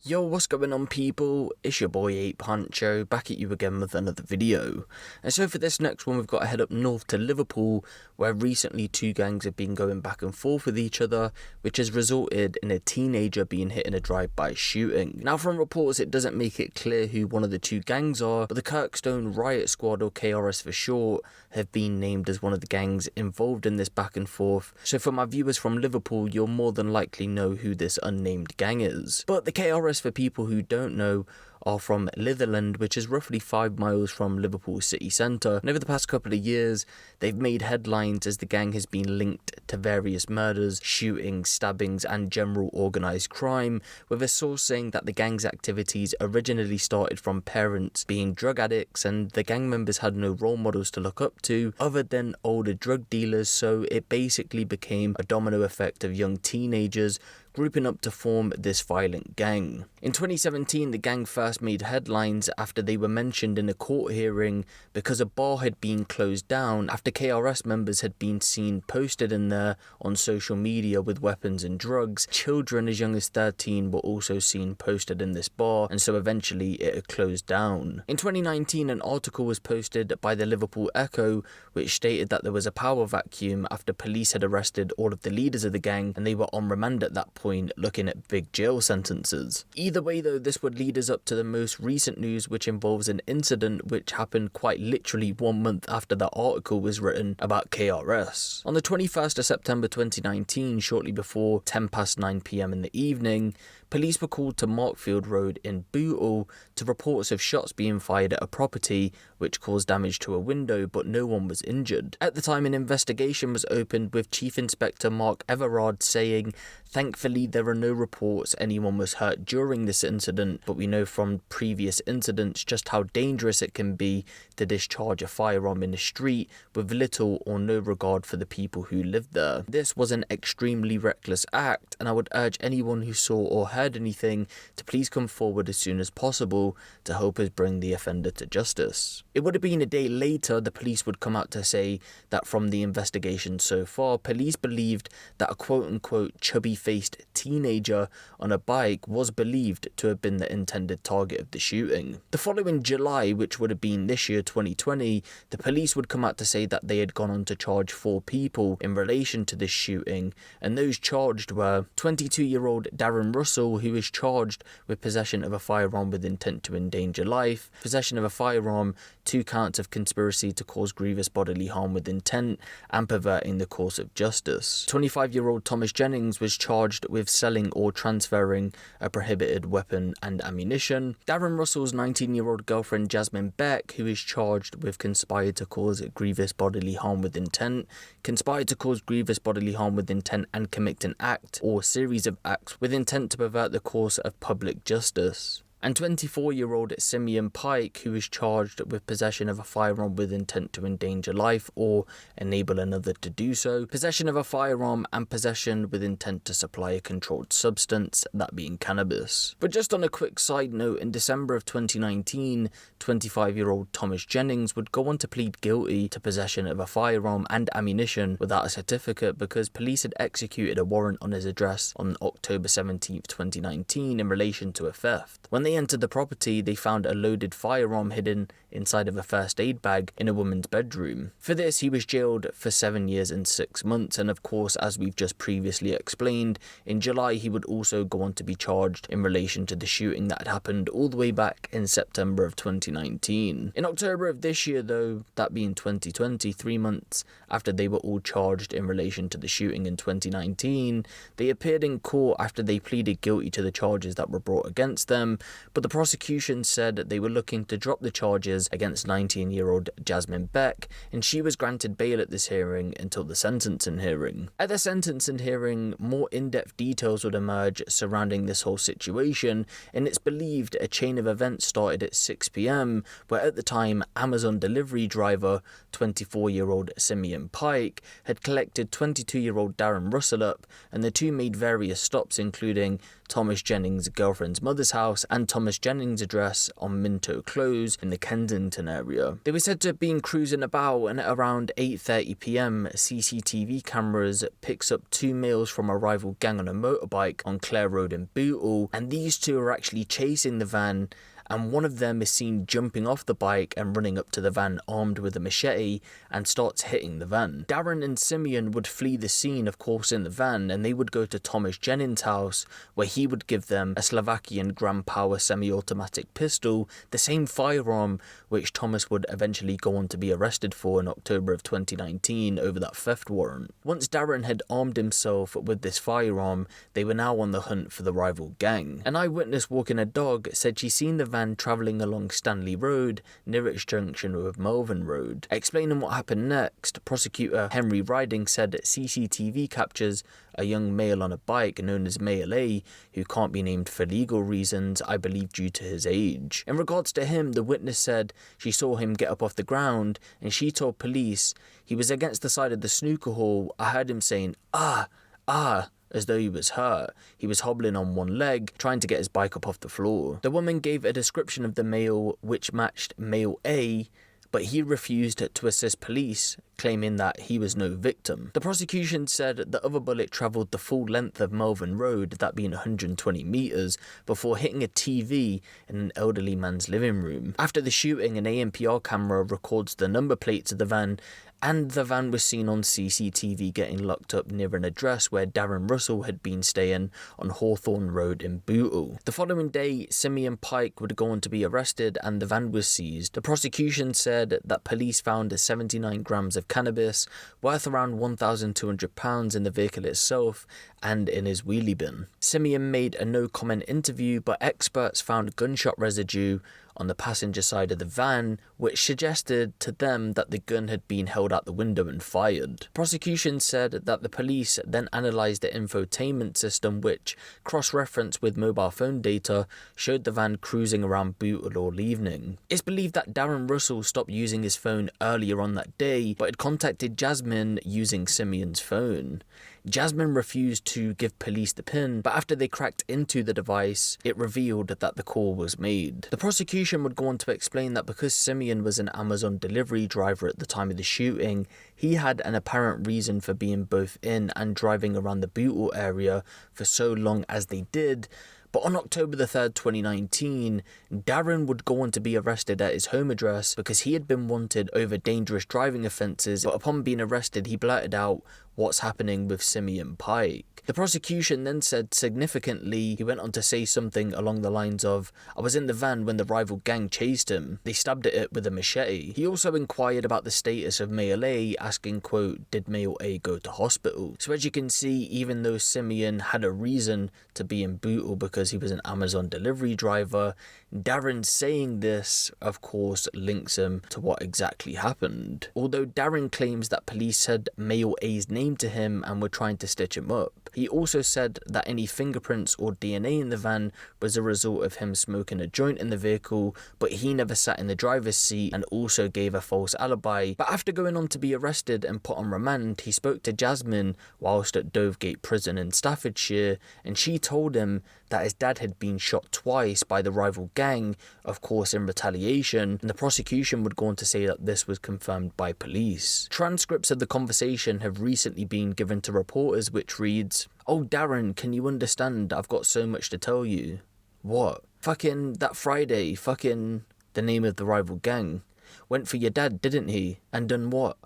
Yo, what's going on people? It's your boy Ape Huncho, back at you again with another video. And so for this next one, we've got to head up north to Liverpool, where recently two gangs have been going back and forth with each other, which has resulted in a teenager being hit in a drive-by shooting. Now from reports, it doesn't make it clear who one of the two gangs are, but the Kirkstone Riot Squad, or KRS for short, have been named as one of the gangs involved in this back and forth. So for my viewers from Liverpool, you'll more than likely know who this unnamed gang is. But the KRS, for people who don't know, are from Litherland, which is roughly 5 miles from Liverpool city centre. And over the past couple of years, they've made headlines as the gang has been linked to various murders, shootings, stabbings and general organised crime, with a source saying that the gang's activities originally started from parents being drug addicts and the gang members had no role models to look up to other than older drug dealers, so it basically became a domino effect of young teenagers grouping up to form this violent gang. In 2017, the gang first made headlines after they were mentioned in a court hearing because a bar had been closed down after KRS members had been seen posted in there on social media with weapons and drugs. Children as young as 13 were also seen posted in this bar, and so eventually it had closed down. In 2019, an article was posted by the Liverpool Echo which stated that there was a power vacuum after police had arrested all of the leaders of the gang and they were on remand at that point, looking at big jail sentences. Either way though, this would lead us up to the most recent news, which involves an incident which happened quite literally 1 month after that article was written about KRS. On the 21st of September 2019, shortly before 9 PM in the evening, police were called to Markfield Road in Bootle to reports of shots being fired at a property which caused damage to a window, but no one was injured. At the time, an investigation was opened with Chief Inspector Mark Everard saying, "Thankfully there are no reports anyone was hurt during this incident, but we know from previous incidents just how dangerous it can be to discharge a firearm in the street with little or no regard for the people who live there. This was an extremely reckless act, and I would urge anyone who saw or heard anything to please come forward as soon as possible to help us bring the offender to justice." It would have been a day later the police would come out to say that from the investigation so far, police believed that a quote-unquote chubby-faced teenager on a bike was believed to have been the intended target of the shooting. The following July, which would have been this year 2020, the police would come out to say that they had gone on to charge 4 people in relation to this shooting, and those charged were 22-year-old Darren Russell, who is charged with possession of a firearm with intent to endanger life, possession of a firearm, 2 counts of conspiracy to cause grievous bodily harm with intent, and perverting the course of justice. 25-year-old Thomas Jennings was charged with selling or transferring a prohibited weapon and ammunition. Darren Russell's 19-year-old girlfriend Jasmine Beck, who is charged with conspired to cause grievous bodily harm with intent, conspired to cause grievous bodily harm with intent and commit an act or series of acts with intent to pervert the course of public justice. And 24-year-old Simeon Pike, who is charged with possession of a firearm with intent to endanger life or enable another to do so, possession of a firearm and possession with intent to supply a controlled substance, that being cannabis. But just on a quick side note, in December of 2019, 25-year-old Thomas Jennings would go on to plead guilty to possession of a firearm and ammunition without a certificate because police had executed a warrant on his address on October 17th, 2019 in relation to a theft. When they entered the property, they found a loaded firearm hidden inside of a first aid bag in a woman's bedroom. For this, he was jailed for 7 years and 6 months, and of course, as we've just previously explained, in July he would also go on to be charged in relation to the shooting that had happened all the way back in September of 2019. In October of this year though, that being 2020, 3 months after they were all charged in relation to the shooting in 2019, they appeared in court after they pleaded guilty to the charges that were brought against them, but the prosecution said they were looking to drop the charges against 19-year-old Jasmine Beck, and she was granted bail at this hearing until the sentencing hearing. At the sentencing hearing, more in-depth details would emerge surrounding this whole situation, and it's believed a chain of events started at 6 PM, where at the time Amazon delivery driver 24-year-old Simeon Pike had collected 22-year-old Darren Russell up, and the two made various stops including Thomas Jennings' girlfriend's mother's house and Thomas Jennings' address on Minto Close in the Kensington area. They were said to have been cruising about, and at around 8:30 p.m, CCTV cameras picks up two males from a rival gang on a motorbike on Clare Road in Bootle, and these two are actually chasing the van, and one of them is seen jumping off the bike and running up to the van armed with a machete and starts hitting the van. Darren and Simeon would flee the scene, of course, in the van, and they would go to Thomas Jennings' house, where he would give them a Slovakian Grand Power semi-automatic pistol, the same firearm which Thomas would eventually go on to be arrested for in October of 2019 over that theft warrant. Once Darren had armed himself with this firearm, they were now on the hunt for the rival gang. An eyewitness walking a dog said she seen the van travelling along Stanley Road near its junction with Melbourne Road. Explaining what happened next, prosecutor Henry Riding said that CCTV captures a young male on a bike known as Male A, who can't be named for legal reasons, I believe due to his age. In regards to him, the witness said she saw him get up off the ground, and she told police he was against the side of the snooker hall. I heard him saying, "Ah, ah," as though he was hurt. He was hobbling on one leg, trying to get his bike up off the floor. The woman gave a description of the male which matched Male A, but he refused to assist police, claiming that he was no victim. The prosecution said the other bullet travelled the full length of Melbourne Road, that being 120 metres, before hitting a TV in an elderly man's living room. After the shooting, an ANPR camera records the number plates of the van, and the van was seen on CCTV getting locked up near an address where Darren Russell had been staying on Hawthorne Road in Bootle. The following day, Simeon Pike would go on to be arrested and the van was seized. The prosecution said that police found 79 grams of cannabis, worth around £1,200 in the vehicle itself and in his wheelie bin. Simeon made a no-comment interview, but experts found gunshot residue on the passenger side of the van, which suggested to them that the gun had been held out the window and fired. Prosecution said that the police then analysed the infotainment system, which, cross-referenced with mobile phone data, showed the van cruising around Bootle all evening. It's believed that Darren Russell stopped using his phone earlier on that day, but had contacted Jasmine using Simeon's phone. Jasmine refused to give police the PIN, but after they cracked into the device, it revealed that the call was made. The prosecution would go on to explain that because Simeon was an Amazon delivery driver at the time of the shooting, he had an apparent reason for being both in and driving around the Bootle area for so long as they did. But on October the 3rd, 2019, Darren would go on to be arrested at his home address because he had been wanted over dangerous driving offences, but upon being arrested he blurted out what's happening with Simeon Pike. The prosecution then said significantly, he went on to say something along the lines of, "I was in the van when the rival gang chased him. They stabbed at it with a machete." He also inquired about the status of Male A, asking, quote, "Did Male A go to hospital?" So as you can see, even though Simeon had a reason to be in Bootle because he was an Amazon delivery driver, Darren saying this, of course, links him to what exactly happened. Although Darren claims that police said Male A's name to him and were trying to stitch him up, he also said that any fingerprints or DNA in the van was a result of him smoking a joint in the vehicle, but he never sat in the driver's seat, and also gave a false alibi. But after going on to be arrested and put on remand, he spoke to Jasmine whilst at Dovegate Prison in Staffordshire, and she told him that his dad had been shot twice by the rival gang, of course in retaliation, and the prosecution would go on to say that this was confirmed by police. Transcripts of the conversation have recently been given to reporters, which reads, "Oh Darren, can you understand? I've got so much to tell you." What? Fucking that Friday, fucking the name of the rival gang. Went for your dad, didn't he? And done what?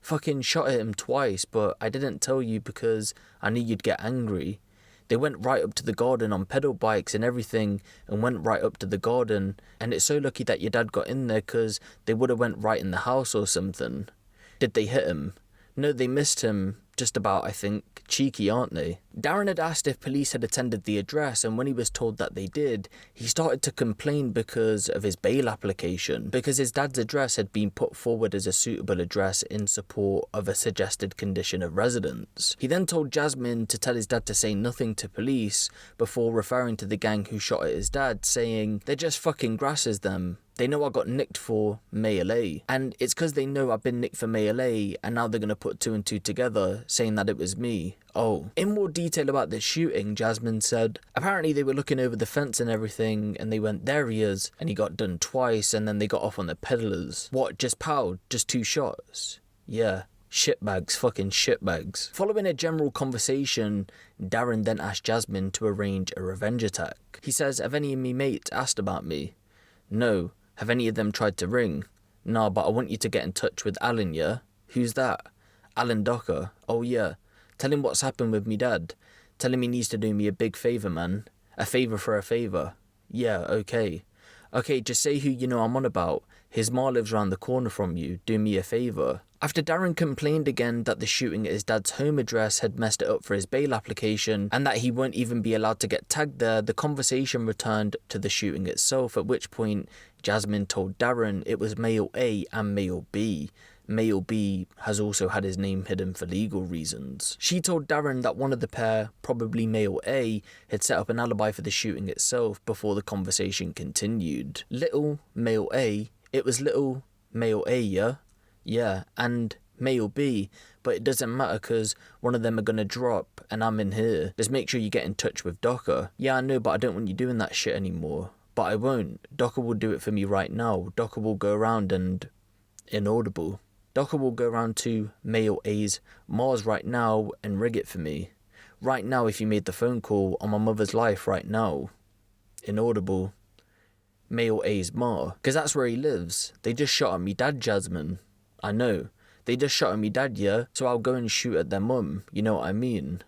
Fucking shot at him twice, but I didn't tell you because I knew you'd get angry. They went right up to the garden on pedal bikes and everything, and went right up to the garden, and it's so lucky that your dad got in there because they would have went right in the house or something. Did they hit him? No, they missed him. Just about, I think. Cheeky, aren't they? Darren had asked if police had attended the address, and when he was told that they did, he started to complain because of his bail application, because his dad's address had been put forward as a suitable address in support of a suggested condition of residence. He then told Jasmine to tell his dad to say nothing to police, before referring to the gang who shot at his dad, saying, "They're just fucking grasses, them. They know I got nicked for male A, and it's because they know I've been nicked for male A, and now they're going to put 2 and 2 together, saying that it was me. Oh. In more detail about this shooting, Jasmine said, apparently they were looking over the fence and everything, and they went, there he is, and he got done twice, and then they got off on the peddlers. What, just pow? Just 2 shots? Yeah. Shitbags, fucking shitbags. Following a general conversation, Darren then asked Jasmine to arrange a revenge attack. He says, have any of me mates asked about me? No. Have any of them tried to ring? Nah, but I want you to get in touch with Alan, yeah? Who's that? Alan Docker. Oh yeah. Tell him what's happened with me dad. Tell him he needs to do me a big favour, man. A favour for a favour. Yeah, okay. Okay, just say who you know I'm on about. His ma lives round the corner from you. Do me a favour. After Darren complained again that the shooting at his dad's home address had messed it up for his bail application and that he won't even be allowed to get tagged there, the conversation returned to the shooting itself, at which point Jasmine told Darren it was male A and male B. Male B has also had his name hidden for legal reasons. She told Darren that one of the pair, probably male A, had set up an alibi for the shooting itself before the conversation continued. Little male A, it was little male A, yeah? Yeah, and male B, but it doesn't matter because one of them are gonna drop and I'm in here. Just make sure you get in touch with Docker. Yeah, I know, but I don't want you doing that shit anymore. But I won't. Docker will do it for me right now. Docker will go around and... Inaudible. Docker will go around to male A's Mars right now and rig it for me. Right now if you made the phone call on my mother's life right now. Inaudible. Male A's Ma. Because that's where he lives. They just shot at me dad, Jasmine. I know. They just shot at me dad, yeah? So I'll go and shoot at their mum. You know what I mean?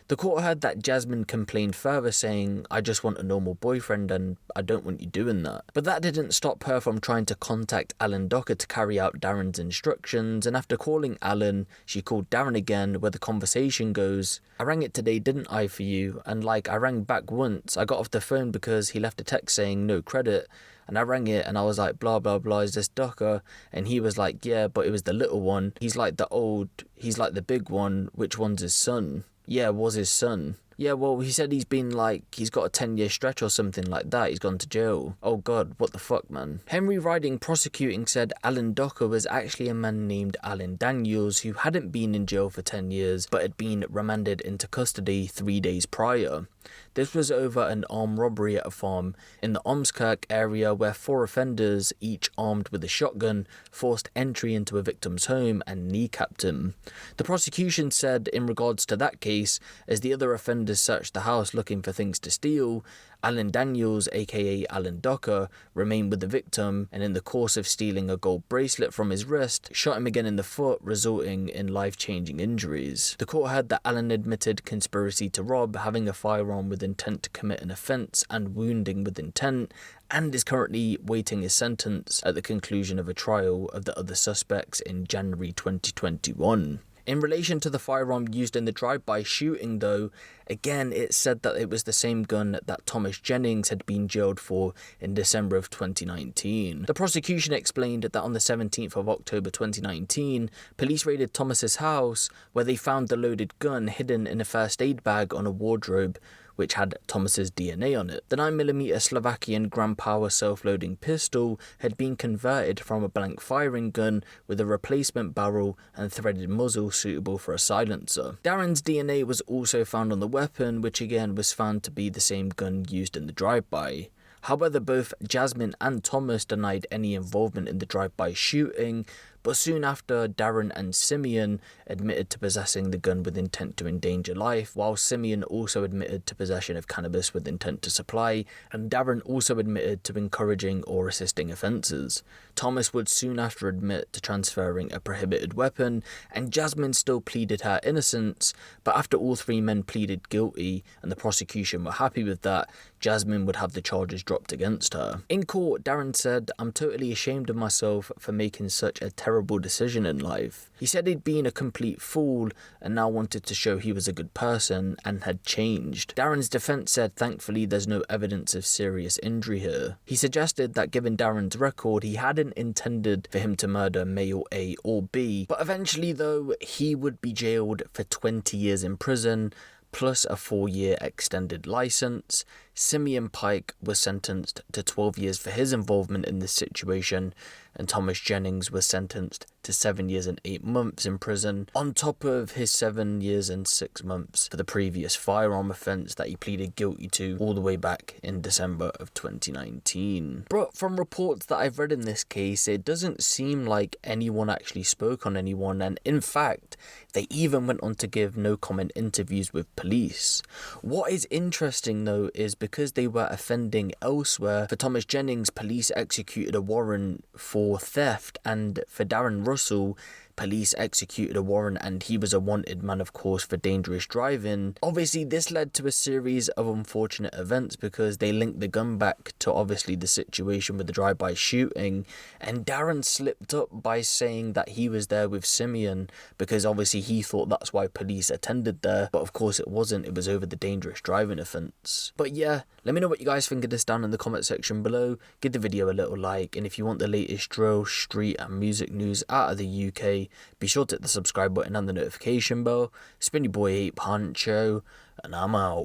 The court heard that Jasmine complained further, saying, I just want a normal boyfriend and I don't want you doing that. But that didn't stop her from trying to contact Alan Docker to carry out Darren's instructions, and after calling Alan, she called Darren again, where the conversation goes, I rang it today, didn't I, for you? And like, I rang back once. I got off the phone because he left a text saying no credit. And I rang it and I was like, blah, blah, blah, is this Docker? And he was like, yeah, but it was the little one. He's like the big one. Which one's his son? Yeah, was his son. Yeah, well, he said he's got a 10-year stretch or something like that. He's gone to jail. Oh God, what the fuck, man. Henry Riding prosecuting said Alan Docker was actually a man named Alan Daniels who hadn't been in jail for 10 years, but had been remanded into custody 3 days prior. This was over an armed robbery at a farm in the Ormskirk area where 4 offenders, each armed with a shotgun, forced entry into a victim's home and kneecapped him. The prosecution said in regards to that case, as the other offenders searched the house looking for things to steal, Alan Daniels, aka Alan Docker, remained with the victim and in the course of stealing a gold bracelet from his wrist, shot him again in the foot, resulting in life-changing injuries. The court heard that Alan admitted conspiracy to rob, having a firearm with intent to commit an offence, and wounding with intent, and is currently waiting his sentence at the conclusion of a trial of the other suspects in January 2021. In relation to the firearm used in the drive-by shooting though, again it said that it was the same gun that Thomas Jennings had been jailed for in December of 2019. The prosecution explained that on the 17th of October 2019, police raided Thomas's house where they found the loaded gun hidden in a first aid bag on a wardrobe which had Thomas's DNA on it. The 9mm Slovakian Grand Power self-loading pistol had been converted from a blank firing gun with a replacement barrel and threaded muzzle suitable for a silencer. Darren's DNA was also found on the weapon, which again was found to be the same gun used in the drive-by. However, both Jasmine and Thomas denied any involvement in the drive-by shooting, but soon after, Darren and Simeon admitted to possessing the gun with intent to endanger life, while Simeon also admitted to possession of cannabis with intent to supply, and Darren also admitted to encouraging or assisting offences. Thomas would soon after admit to transferring a prohibited weapon, and Jasmine still pleaded her innocence, but after all 3 men pleaded guilty and the prosecution were happy with that, Jasmine would have the charges dropped against her. In court, Darren said, I'm totally ashamed of myself for making such a terrible decision in life. He said he'd been a complete fool and now wanted to show he was a good person and had changed. Darren's defense said thankfully there's no evidence of serious injury here. He suggested that given Darren's record, he hadn't intended for him to murder male A or B, but eventually though, he would be jailed for 20 years in prison, plus a 4-year extended license. Simeon Pike was sentenced to 12 years for his involvement in this situation, and Thomas Jennings was sentenced to 7 years and 8 months in prison, on top of his 7 years and 6 months for the previous firearm offence that he pleaded guilty to all the way back in December of 2019. But from reports that I've read in this case, it doesn't seem like anyone actually spoke on anyone, and in fact, they even went on to give no comment interviews with police. What is interesting though is because they were offending elsewhere, for Thomas Jennings, police executed a warrant for theft, and for Darren Russell, police executed a warrant and he was a wanted man, of course, for dangerous driving. Obviously, this led to a series of unfortunate events because they linked the gun back to obviously the situation with the drive-by shooting, and Darren slipped up by saying that he was there with Simeon because obviously he thought that's why police attended there, but of course it wasn't. It was over the dangerous driving offence. But yeah, let me know what you guys think of this down in the comment section below. Give the video a little like, and if you want the latest drill, street and music news out of the UK, be sure to hit the subscribe button and the notification bell. It's been your boy Huncho, and I'm out.